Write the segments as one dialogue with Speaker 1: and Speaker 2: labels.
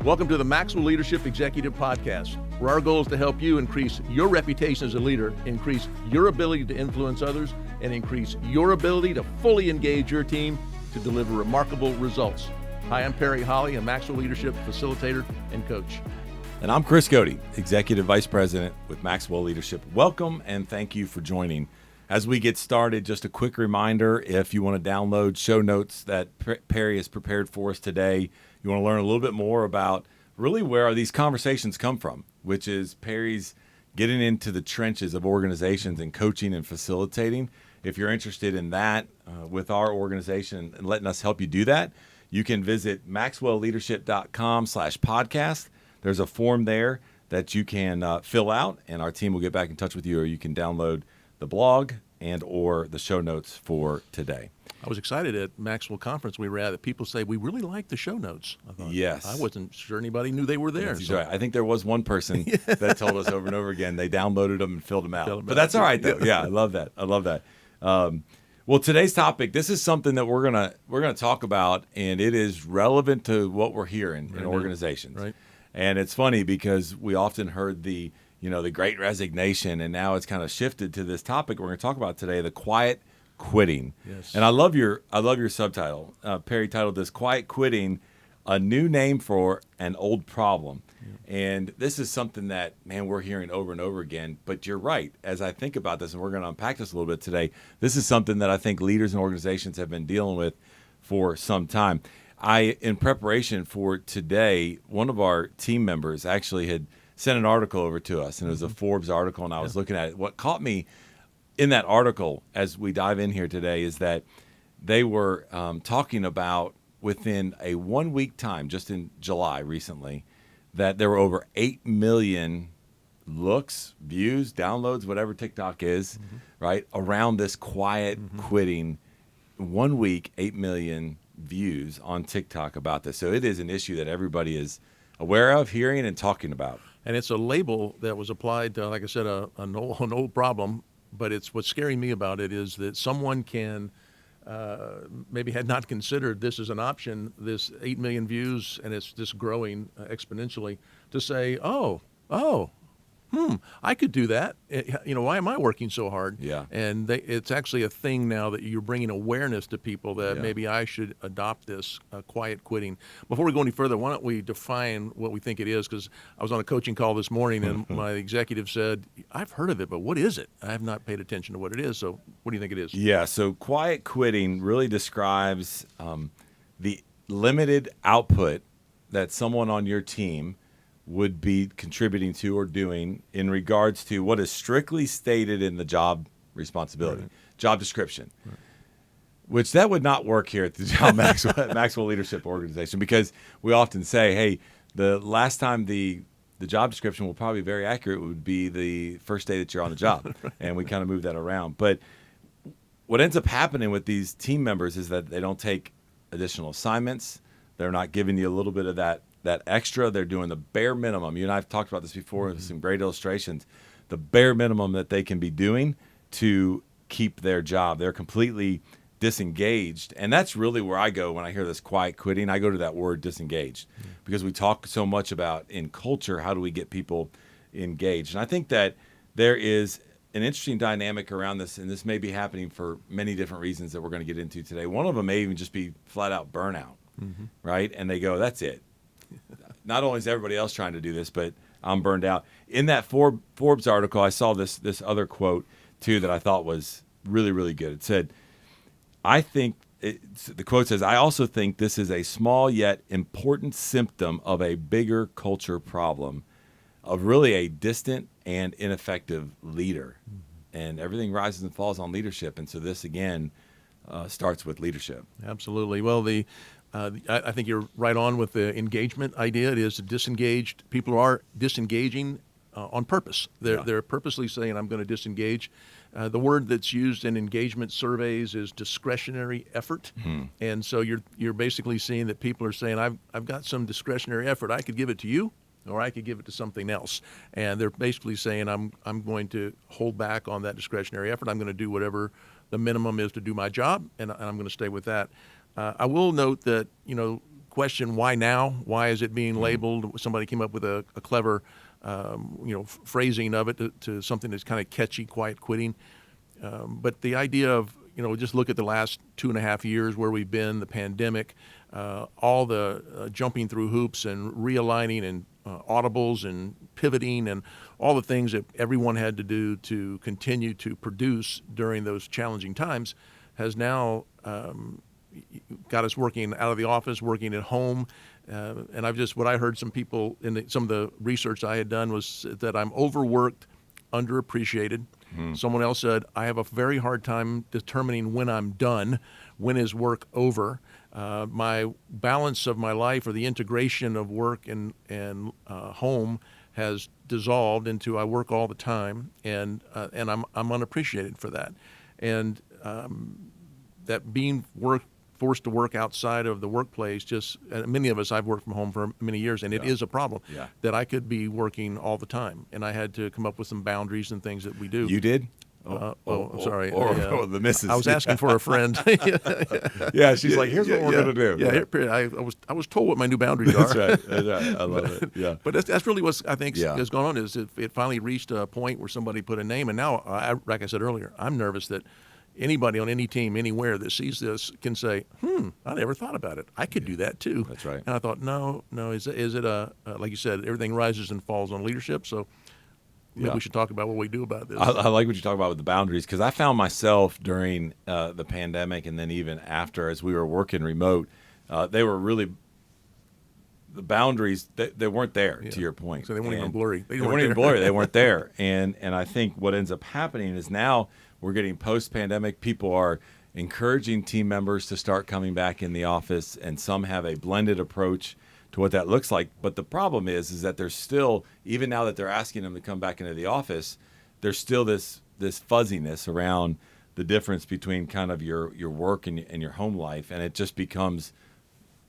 Speaker 1: Welcome to the Maxwell Leadership Executive Podcast, where our goal is to help you increase your reputation as a leader, increase your ability to influence others, and increase your ability to fully engage your team to deliver remarkable results. Hi, I'm Perry Holly, a Maxwell Leadership Facilitator and Coach.
Speaker 2: And I'm Chris Cody, Executive Vice President with Maxwell Leadership. Welcome and thank you for joining. As we get started, just a quick reminder, if you want to download show notes that Perry has prepared for us today, you want to learn a little bit more about really where these conversations come from, which is Perry's getting into the trenches of organizations and coaching and facilitating. If you're interested in that with our organization and letting us help you do that, you can visit maxwellleadership.com/podcast. There's a form there that you can fill out, and our team will get back in touch with you, or you can download the blog and or the show notes for today.
Speaker 1: I was excited at Maxwell Conference we were at that people say, we really like the show notes. I thought,
Speaker 2: yes.
Speaker 1: I wasn't sure anybody knew they were there.
Speaker 2: That's right. I think there was one person that told us over and over again they downloaded them and filled them out. But that's all right, though. Yeah, I love that. Well, today's topic, this is something that we're gonna talk about, and it is relevant to what we're hearing in organizations.
Speaker 1: Right.
Speaker 2: And it's funny because we often heard the great resignation, and now it's kind of shifted to this topic we're going to talk about today, the quiet quitting.
Speaker 1: Yes.
Speaker 2: And I love your subtitle. Perry titled this "Quiet Quitting: A New Name for an Old Problem." Yeah. And this is something that, man, we're hearing over and over again. But you're right. As I think about this, and we're going to unpack this a little bit today, this is something that I think leaders and organizations have been dealing with for some time. In preparation for today, one of our team members actually had sent an article over to us, and it was a Forbes article, and I was looking at it. What caught me in that article as we dive in here today is that they were talking about within a 1 week time, just in July recently, that there were over 8 million looks, views, downloads, whatever TikTok is, right, around this quiet quitting. 1 week, 8 million views on TikTok about this. So it is an issue that everybody is aware of, hearing, and talking about.
Speaker 1: And it's a label that was applied to, like I said, an old problem. But it's what's scaring me about it is that someone can maybe had not considered this as an option, this 8 million views, and it's just growing exponentially, to say, I could do that. Why am I working so hard?
Speaker 2: Yeah.
Speaker 1: And it's actually a thing now that you're bringing awareness to people that maybe I should adopt this quiet quitting. Before we go any further, why don't we define what we think it is? Because I was on a coaching call this morning, and my executive said, I've heard of it, but what is it? I have not paid attention to what it is. So what do you think it is?
Speaker 2: Yeah, so quiet quitting really describes the limited output that someone on your team would be contributing to or doing in regards to what is strictly stated in the job responsibility, job description, which that would not work here at the Maxwell Leadership Organization, because we often say, hey, the last time the job description will probably be very accurate would be the first day that you're on the job, and we kind of move that around. But what ends up happening with these team members is that they don't take additional assignments. They're not giving you a little bit of that extra. They're doing the bare minimum. You and I have talked about this before with some great illustrations. The bare minimum that they can be doing to keep their job. They're completely disengaged. And that's really where I go when I hear this quiet quitting. I go to that word disengaged, because we talk so much about in culture, how do we get people engaged? And I think that there is an interesting dynamic around this, and this may be happening for many different reasons that we're going to get into today. One of them may even just be flat out burnout, right? And they go, that's it. Not only is everybody else trying to do this, but I'm burned out. In that Forbes article, I saw this other quote, too, that I thought was really, really good. It said, the quote says, I also think this is a small yet important symptom of a bigger culture problem, of really a distant and ineffective leader. And everything rises and falls on leadership. And so this, again, starts with leadership.
Speaker 1: Absolutely. Well, I think you're right on with the engagement idea. It is disengaged. People are disengaging on purpose. They're purposely saying, I'm going to disengage. The word that's used in engagement surveys is discretionary effort. And so you're basically seeing that people are saying, I've got some discretionary effort. I could give it to you, or I could give it to something else. And they're basically saying, I'm going to hold back on that discretionary effort. I'm going to do whatever the minimum is to do my job, and I'm going to stay with that. I will note that, question why now? Why is it being labeled? Somebody came up with a clever, phrasing of it to something that's kind of catchy, quiet quitting. But the idea of, just look at the last 2.5 years where we've been, the pandemic, all the jumping through hoops and realigning and audibles and pivoting and all the things that everyone had to do to continue to produce during those challenging times has now got us working out of the office, working at home. And what I heard some people some of the research I had done was that I'm overworked, underappreciated. Someone else said, I have a very hard time determining when I'm done, when is work over. My balance of my life, or the integration of work and home, has dissolved into I work all the time, and I'm unappreciated for that. And that being forced to work outside of the workplace, many of us, I've worked from home for many years, and it is a problem that I could be working all the time, and I had to come up with some boundaries and things that we do.
Speaker 2: You did?
Speaker 1: Sorry.
Speaker 2: Or the missus.
Speaker 1: I was asking for a friend.
Speaker 2: Yeah, she's like, here's what we're going to do.
Speaker 1: Yeah, I was told what my new boundaries are.
Speaker 2: That's right. I love it. Yeah.
Speaker 1: But that's really what I think has gone on, is it finally reached a point where somebody put a name, and now, like I said earlier, I'm nervous that anybody on any team anywhere that sees this can say, I never thought about it. I could do that too.
Speaker 2: That's right.
Speaker 1: And I thought, no, is it like you said, everything rises and falls on leadership. So maybe we should talk about what we do about this.
Speaker 2: I like what you talk about with the boundaries, because I found myself during the pandemic, and then even after, as we were working remote, they were really, the boundaries, they weren't there, to your point.
Speaker 1: So they weren't even blurry.
Speaker 2: They weren't even blurry. They weren't there. And I think what ends up happening is now we're getting post-pandemic. People are encouraging team members to start coming back in the office, and some have a blended approach to what that looks like. But the problem is that there's still, even now that they're asking them to come back into the office, there's still this fuzziness around the difference between kind of your work and your home life, and it just becomes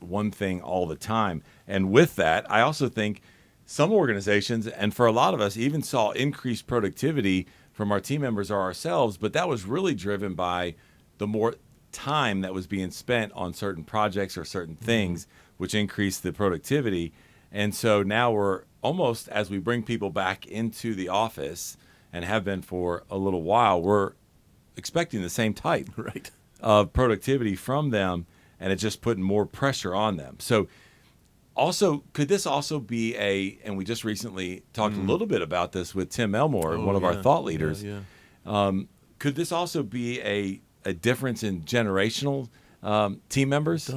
Speaker 2: one thing all the time. And with that, I also think some organizations, and for a lot of us, even saw increased productivity from our team members or ourselves, but that was really driven by the more time that was being spent on certain projects or certain things, which increased the productivity. And so now we're almost, as we bring people back into the office, and have been for a little while, we're expecting the same type of productivity from them, and it's just putting more pressure on them. So also, could this also be and we just recently talked a little bit about this with Tim Elmore, one of our thought leaders. Could this also be a difference in generational team members?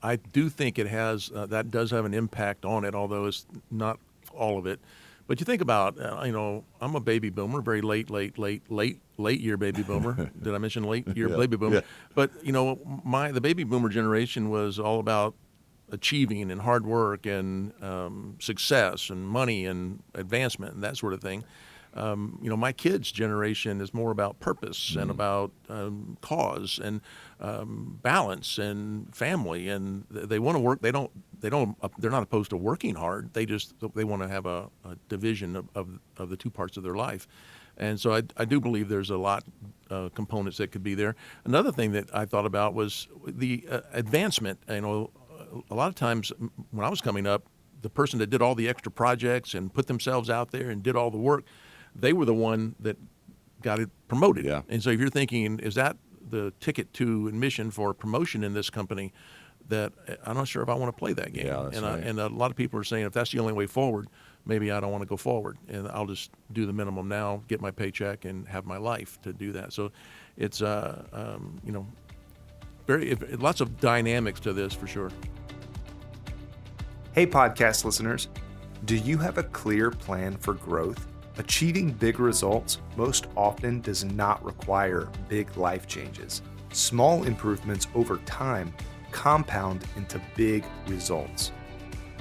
Speaker 1: I do think it has, that does have an impact on it, although it's not all of it. But you think about, I'm a baby boomer, very late year baby boomer. Did I mention late year baby boomer? Yeah. But, the baby boomer generation was all about achieving and hard work and success and money and advancement and that sort of thing. My kids' generation is more about purpose and about cause and balance and family, and they want to work. They're not opposed to working hard. They want to have a division of the two parts of their life. And so I do believe there's a lot components that could be there. Another thing that I thought about was the advancement. A lot of times when I was coming up, the person that did all the extra projects and put themselves out there and did all the work, they were the one that got it promoted. Yeah. And so if you're thinking, is that the ticket to admission for promotion in this company, that I'm not sure if I want to play that game.
Speaker 2: Yeah, that's right.
Speaker 1: And a lot of people are saying, if that's the only way forward, maybe I don't want to go forward, and I'll just do the minimum now, get my paycheck, and have my life to do that. So it's, lots of dynamics to this for sure.
Speaker 3: Hey, podcast listeners. Do you have a clear plan for growth? Achieving big results most often does not require big life changes. Small improvements over time compound into big results.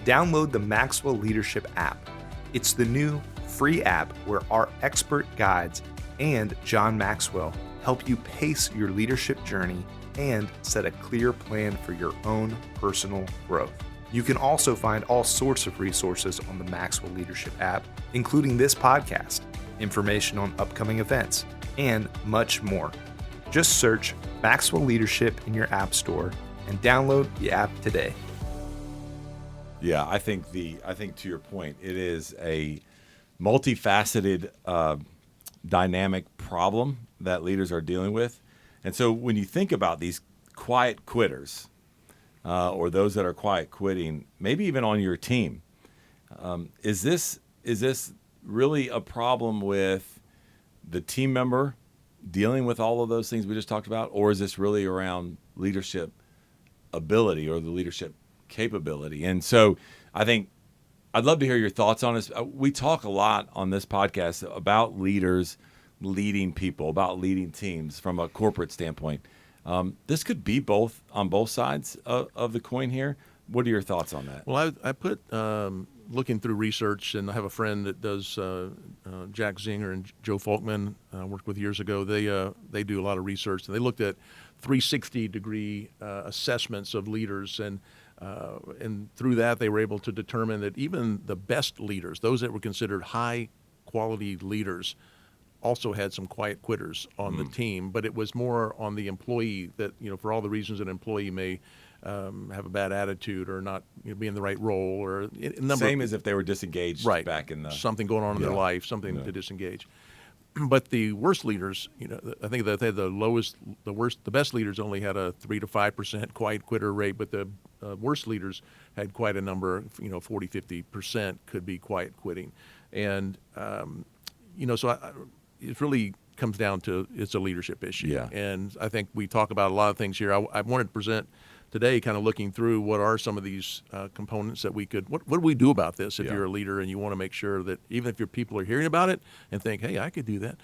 Speaker 3: Download the Maxwell Leadership app. It's the new free app where our expert guides and John Maxwell help you pace your leadership journey and set a clear plan for your own personal growth. You can also find all sorts of resources on the Maxwell Leadership app, including this podcast, information on upcoming events, and much more. Just search Maxwell Leadership in your app store and download the app today.
Speaker 2: Yeah, I think to your point, it is a multifaceted, dynamic problem that leaders are dealing with. And so when you think about these quiet quitters, or those that are quiet quitting, maybe even on your team, is this really a problem with the team member dealing with all of those things we just talked about, or is this really around leadership ability or the leadership capability? And so I think I'd love to hear your thoughts on this. We talk a lot on this podcast about leaders leading people, about leading teams from a corporate standpoint. This could be both on both sides of the coin here. What are your thoughts on that?
Speaker 1: Well, I put looking through research, and I have a friend that does Jack Zinger and Joe Folkman, worked with years ago. They do a lot of research, and they looked at 360-degree assessments of leaders, and through that they were able to determine that even the best leaders, those that were considered high-quality leaders, also had some quiet quitters on the team, but it was more on the employee that, for all the reasons an employee may have a bad attitude or not be in the right role, or
Speaker 2: Same as if they were disengaged
Speaker 1: right,
Speaker 2: back in the
Speaker 1: something going on in their life, something to disengage. But the worst leaders, I think that they had the best leaders only had a 3 to 5% quiet quitter rate, but the worst leaders had quite a number, 40, 50% could be quiet quitting. And, so it really comes down to it's a leadership issue.
Speaker 2: Yeah.
Speaker 1: And I think we talk about a lot of things here. I wanted to present today kind of looking through what are some of these components that we could, what do we do about this if you're a leader and you want to make sure that even if your people are hearing about it and think, hey, I could do that,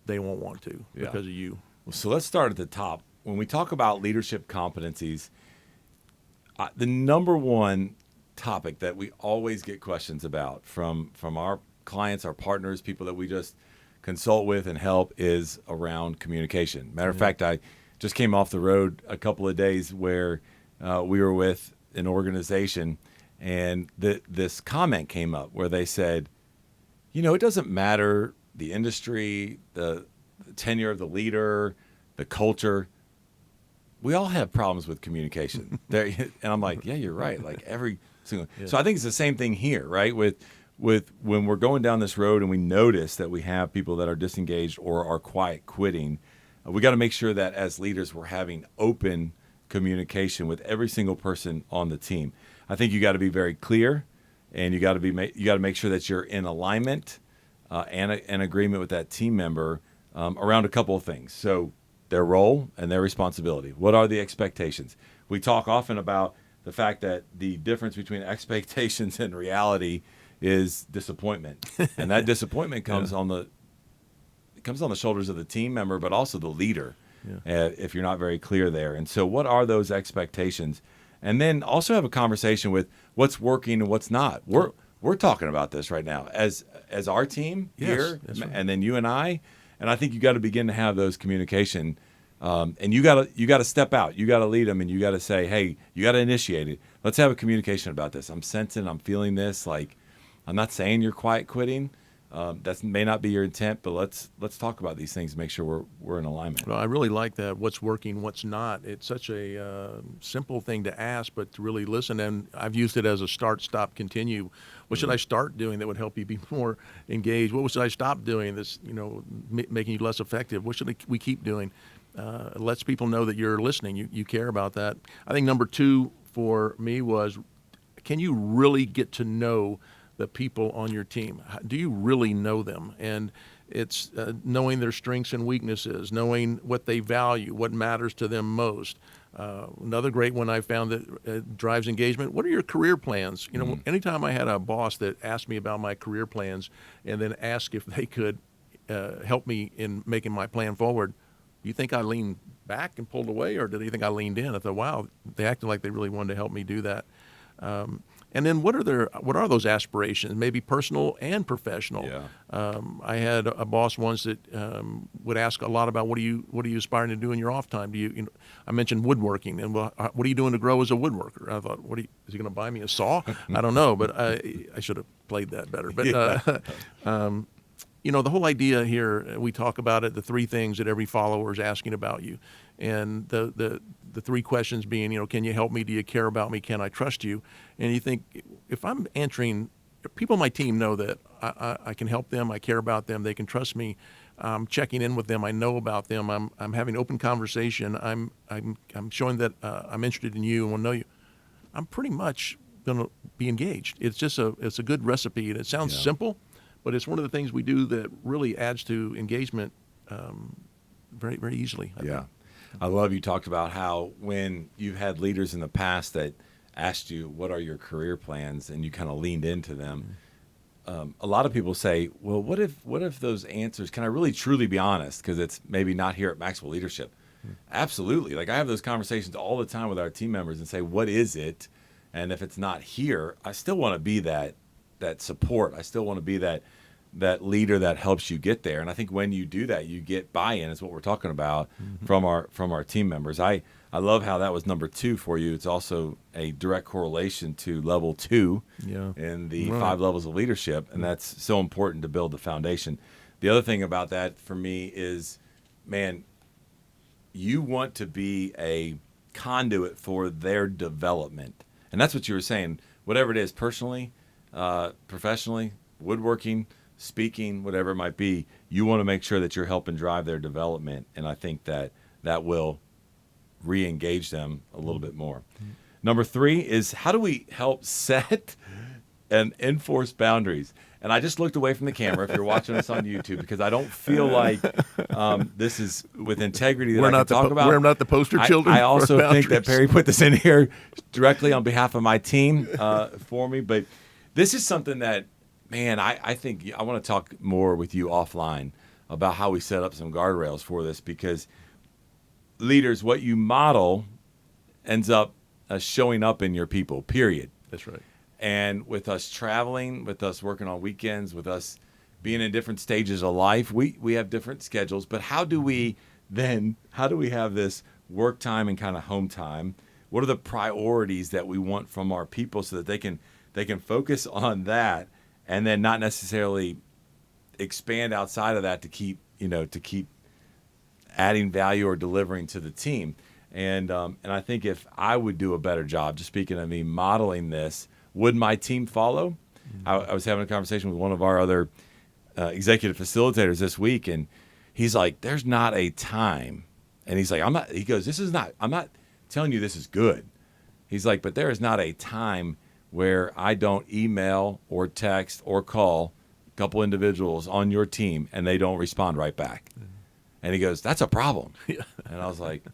Speaker 1: they won't want to because of you.
Speaker 2: Well, so let's start at the top. When we talk about leadership competencies, the number one topic that we always get questions about from our clients, our partners, people that we just consult with and help is around communication. Matter of fact, I just came off the road a couple of days where we were with an organization, and this comment came up where they said, it doesn't matter the industry, the tenure of the leader, the culture. We all have problems with communication. And I'm like, yeah, you're right. Like every single. Yeah. So I think it's the same thing here, right? With when we're going down this road and we notice that we have people that are disengaged or are quiet quitting, we got to make sure that as leaders we're having open communication with every single person on the team. I think you got to be very clear, and you got to make sure that you're in alignment and an agreement with that team member around a couple of things. So their role and their responsibility. What are the expectations? We talk often about the fact that the difference between expectations and reality is disappointment, and that disappointment comes on the shoulders of the team member, but also the leader, if you're not very clear there. And so what are those expectations? And then also have a conversation with what's working and what's not. We're talking about this right now as our team here, right. And then you and I think you got to begin to have those communication, and you got to step out. You got to lead them, and you got to say, hey, you got to initiate it. Let's have a communication about this. I'm feeling this. Like, I'm not saying you're quiet quitting. That may not be your intent, but let's talk about these things and make sure we're in alignment.
Speaker 1: Well, I really like that. What's working, what's not. It's such a simple thing to ask, but to really listen. And I've used it as a start, stop, continue. What should I start doing that would help you be more engaged? What should I stop doing that's making you less effective? What should we keep doing? It lets people know that you're listening. You care about that. I think number 2 for me was, can you really get to know the people on your team? Do you really know them? And it's knowing their strengths and weaknesses, knowing what they value, what matters to them most. Another great one I found that drives engagement. What are your career plans? Anytime I had a boss that asked me about my career plans and then asked if they could help me in making my plan forward, you think I leaned back and pulled away, or did you think I leaned in? I thought, wow, they acted like they really wanted to help me do that. And then what are those aspirations, maybe personal and professional? Yeah. I had a boss once that would ask a lot about what are you aspiring to do in your off time? I mentioned woodworking, and what are you doing to grow as a woodworker? I thought, is he going to buy me a saw? I don't know, but I should have played that better. But the whole idea here, we talk about it, the three things that every follower is asking about you. And the three questions being, can you help me? Do you care about me? Can I trust you? And you think, if I'm answering, people on my team know that I can help them, I care about them, they can trust me. I'm checking in with them, I know about them, I'm having open conversation, I'm showing that I'm interested in you and want to know you. I'm pretty much going to be engaged. It's just it's a good recipe, and it sounds simple, but it's one of the things we do that really adds to engagement very, very easily. I think.
Speaker 2: I love you talked about how when you've had leaders in the past that asked you, what are your career plans? And you kind of leaned into them. A lot of people say, well, what if those answers, can I really truly be honest? Because it's maybe not here at Maxwell Leadership. Absolutely. Like I have those conversations all the time with our team members and say, what is it? And if it's not here, I still want to be that support. I still want to be that leader that helps you get there. And I think when you do that, you get buy-in. Is what we're talking about from our team members. I love how that was number 2 for you. It's also a direct correlation to level 2 in the 5 levels of leadership, and that's so important to build the foundation. The other thing about that for me is, man, you want to be a conduit for their development. And that's what you were saying. Whatever it is, personally, professionally, woodworking, speaking, whatever it might be, you want to make sure that you're helping drive their development. And I think that will re-engage them a little bit more. Number 3 is, how do we help set and enforce boundaries? And I just looked away from the camera if you're watching us on YouTube, because I don't feel like this is with integrity that I can talk about.
Speaker 1: We're not the poster children.
Speaker 2: I also think that Perry put this in here directly on behalf of my team for me. But this is something that, man, I think I want to talk more with you offline about how we set up some guardrails for this, because leaders, what you model ends up showing up in your people, period.
Speaker 1: That's right.
Speaker 2: And with us traveling, with us working on weekends, with us being in different stages of life, we have different schedules. But how do we have this work time and kind of home time? What are the priorities that we want from our people so that they can focus on that, and then not necessarily expand outside of that to keep adding value or delivering to the team? And I think if I would do a better job, just speaking of me, modeling this, would my team follow? I was having a conversation with one of our other executive facilitators this week, and he's like, there's not a time. And he's like, I'm not telling you this is good. He's like, but there is not a time where I don't email or text or call a couple individuals on your team and they don't respond right back. And he goes, that's a problem. And I was like,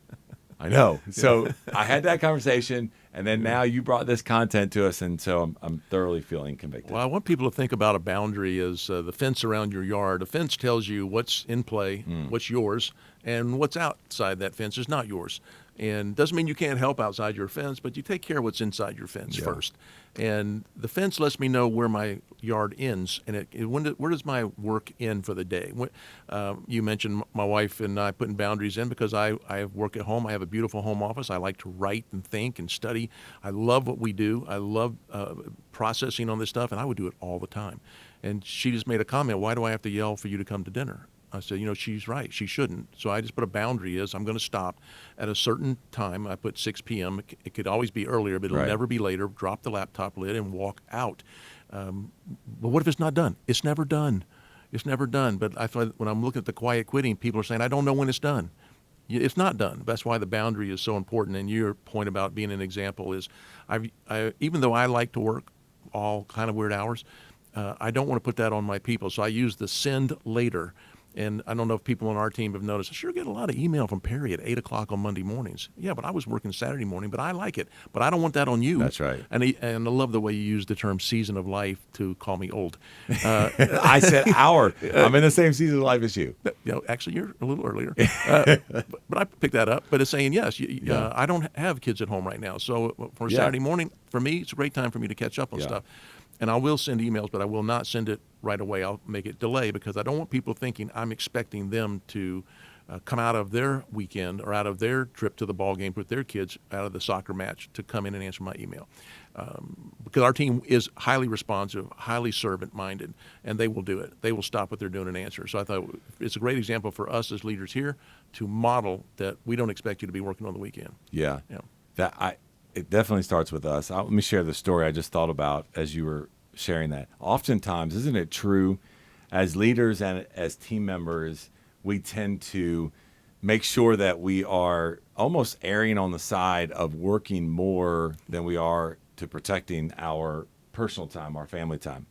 Speaker 2: I know. So I had that conversation, and then now you brought this content to us, and so I'm thoroughly feeling convicted.
Speaker 1: Well, I want people to think about a boundary as the fence around your yard. A fence tells you what's in play, what's yours, and what's outside that fence is not yours. And doesn't mean you can't help outside your fence, but you take care of what's inside your fence first. And the fence lets me know where my yard ends, and where does my work end for the day? You mentioned my wife and I putting boundaries in because I work at home. I have a beautiful home office. I like to write and think and study. I love what we do. I love processing on this stuff, and I would do it all the time. And she just made a comment, why do I have to yell for you to come to dinner? I said, she's right. She shouldn't. So I just put a boundary I'm going to stop at a certain time. I put 6 p.m. It could always be earlier, but it'll never be later. Drop the laptop lid and walk out. But what if it's not done? It's never done. It's never done. But I thought when I'm looking at the quiet quitting, people are saying, I don't know when it's done. It's not done. That's why the boundary is so important. And your point about being an example is, even though I like to work all kind of weird hours, I don't want to put that on my people. So I use the send later. And I don't know if people on our team have noticed, I sure get a lot of email from Perry at 8 o'clock on Monday mornings. Yeah, but I was working Saturday morning, but I like it. But I don't want that on you.
Speaker 2: That's right.
Speaker 1: And I love the way you use the term season of life to call me old.
Speaker 2: I said hour. I'm in the same season of life as you.
Speaker 1: Actually, you're a little earlier. But I picked that up. But it's saying, yes, I don't have kids at home right now. So for Saturday morning, for me, it's a great time for me to catch up on stuff. And I will send emails, but I will not send it right away. I'll make it delay because I don't want people thinking I'm expecting them to come out of their weekend or out of their trip to the ball game with their kids out of the soccer match to come in and answer my email. Because our team is highly responsive, highly servant-minded, and they will do it. They will stop what they're doing and answer. So I thought it's a great example for us as leaders here to model that we don't expect you to be working on the weekend.
Speaker 2: Yeah.
Speaker 1: Yeah.
Speaker 2: It definitely starts with us. Let me share the story I just thought about as you were sharing that. Oftentimes, isn't it true, as leaders and as team members, we tend to make sure that we are almost erring on the side of working more than we are to protecting our personal time, our family time.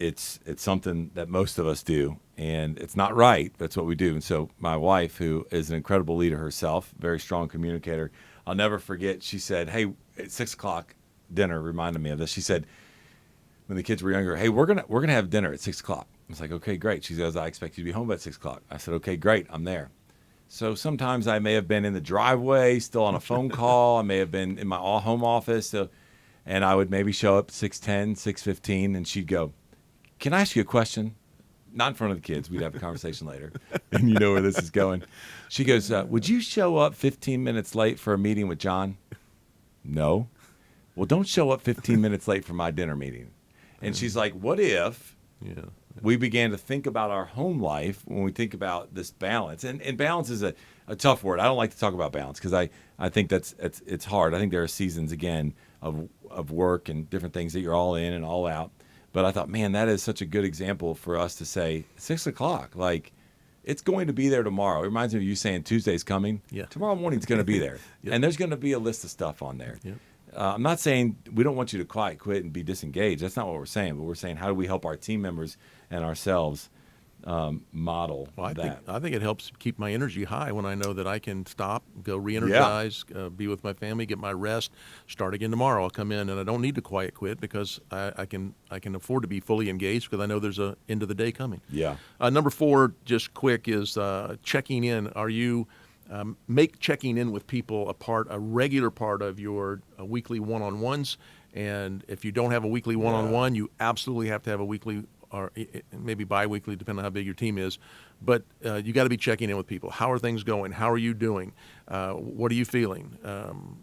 Speaker 2: It's something that most of us do, and it's not right. That's what we do. And so my wife, who is an incredible leader herself, very strong communicator, I'll never forget, she said, hey, at 6 o'clock dinner reminded me of this. She said, when the kids were younger, hey, we're gonna have dinner at 6 o'clock. I was like, okay, great. She goes, I expect you to be home by 6 o'clock. I said, okay, great, I'm there. So sometimes I may have been in the driveway, still on a phone call. I may have been in my home office, and I would maybe show up 6:10, 6:15, and she'd go, can I ask you a question? Not in front of the kids. We'd have a conversation later, and you know where this is going. She goes, would you show up 15 minutes late for a meeting with John? No. Well, don't show up 15 minutes late for my dinner meeting. And she's like, what if we began to think about our home life when we think about this balance? And balance is a tough word. I don't like to talk about balance because I think it's hard. I think there are seasons, again, of work and different things that you're all in and all out. But I thought, man, that is such a good example for us to say 6 o'clock. Like, it's going to be there tomorrow. It reminds me of you saying Tuesday's coming.
Speaker 1: Yeah.
Speaker 2: Tomorrow morning's going to be there.
Speaker 1: Yep.
Speaker 2: And there's going to be a list of stuff on there.
Speaker 1: Yep.
Speaker 2: I'm not saying we don't want you to quit and be disengaged. That's not what we're saying. But we're saying, how do we help our team members and ourselves model that?
Speaker 1: I think it helps keep my energy high when I know that I can stop, go re-energize, be with my family, get my rest, start again tomorrow. I'll come in and I don't need to quiet quit because I can afford to be fully engaged because I know there's a end of the day coming.
Speaker 2: Yeah.
Speaker 1: Number 4, just quick, is checking in. Are you make checking in with people a regular part of your weekly one-on-ones? And if you don't have a weekly one-on-one, you absolutely have to have a weekly or maybe bi-weekly, depending on how big your team is. But you got to be checking in with people. How are things going? How are you doing? What are you feeling?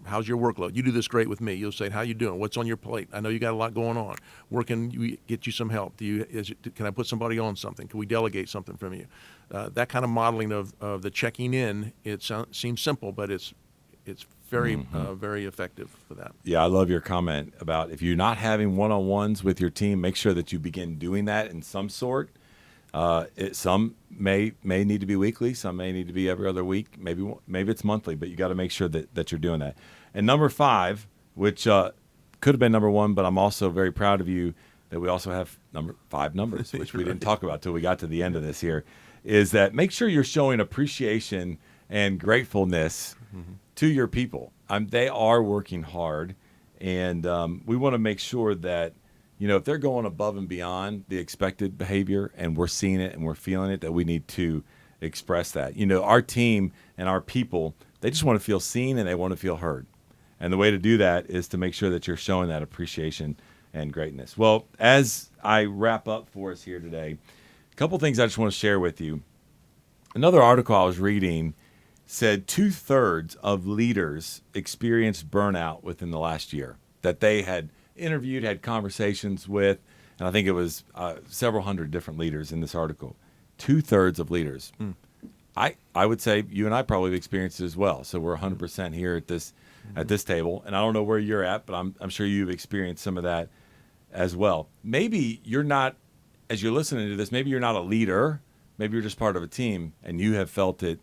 Speaker 1: How's your workload? You do this great with me. You'll say, how you doing? What's on your plate? I know you got a lot going on. Where can we get you some help? Can I put somebody on something? Can we delegate something from you? That kind of modeling of the checking in, it seems simple, but it's very, very effective for that.
Speaker 2: Yeah, I love your comment about if you're not having one-on-ones with your team, make sure that you begin doing that in some sort. Some may need to be weekly, some may need to be every other week, maybe it's monthly, but you got to make sure that you're doing that. And number 5, which could have been number 1, but I'm also very proud of you that we also have number 5 numbers, which we didn't talk about till we got to the end of this here, is that make sure you're showing appreciation and gratefulness to your people. They are working hard, and we want to make sure that, if they're going above and beyond the expected behavior and we're seeing it and we're feeling it, that we need to express that. Our team and our people, they just want to feel seen and they want to feel heard. And the way to do that is to make sure that you're showing that appreciation and greatness. Well, as I wrap up for us here today, a couple things I just want to share with you. Another article I was reading said 2/3 of leaders experienced burnout within the last year that they had interviewed, had conversations with, and I think it was several hundred different leaders in this article. 2/3 of leaders. I would say you and I probably have experienced it as well. So we're 100% here at this table, and I don't know where you're at, but I'm sure you've experienced some of that as well. Maybe you're not, as you're listening to this, maybe you're not a leader, maybe you're just part of a team, and you have felt it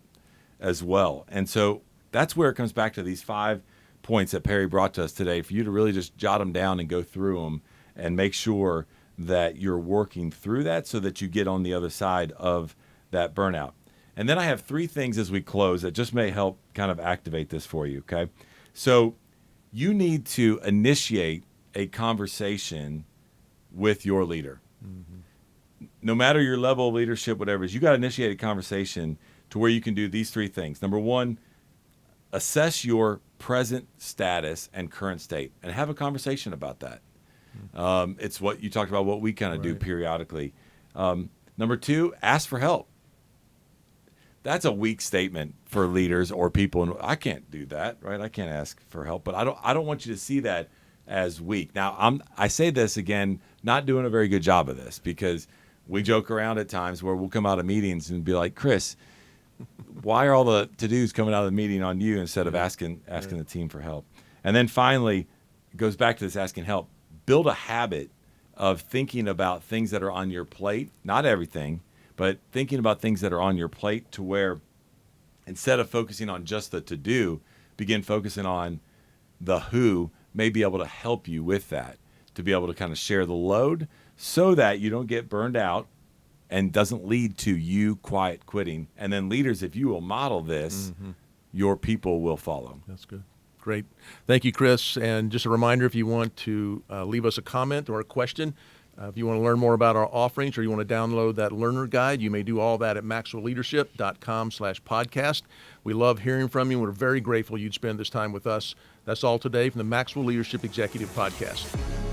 Speaker 2: as well. And so that's where it comes back to these 5 points that Perry brought to us today, for you to really just jot them down and go through them and make sure that you're working through that so that you get on the other side of that burnout. And then I have 3 things as we close that just may help kind of activate this for you, okay? So you need to initiate a conversation with your leader. No matter your level of leadership, whatever it is, you got to initiate a conversation to where you can do these 3 things. Number 1, assess your present status and current state and have a conversation about that. It's what you talked about, what we kind of do periodically. Number 2, ask for help. That's a weak statement for leaders or people. And I can't do that, right? I can't ask for help, but I don't want you to see that as weak. Now, I say this again, not doing a very good job of this, because we joke around at times where we'll come out of meetings and be like, Chris, why are all the to-dos coming out of the meeting on you instead of asking the team for help? And then finally, it goes back to this asking help. Build a habit of thinking about things that are on your plate, not everything, but thinking about things that are on your plate, to where instead of focusing on just the to-do, begin focusing on the who may be able to help you with that, to be able to kind of share the load so that you don't get burned out and doesn't lead to you quiet quitting. And then leaders, if you will model this, your people will follow.
Speaker 1: That's good. Great. Thank you, Chris. And just a reminder, if you want to leave us a comment or a question, if you want to learn more about our offerings, or you want to download that learner guide, you may do all that at maxwellleadership.com/podcast. We love hearing from you. We're very grateful you'd spend this time with us. That's all today from the Maxwell Leadership Executive Podcast.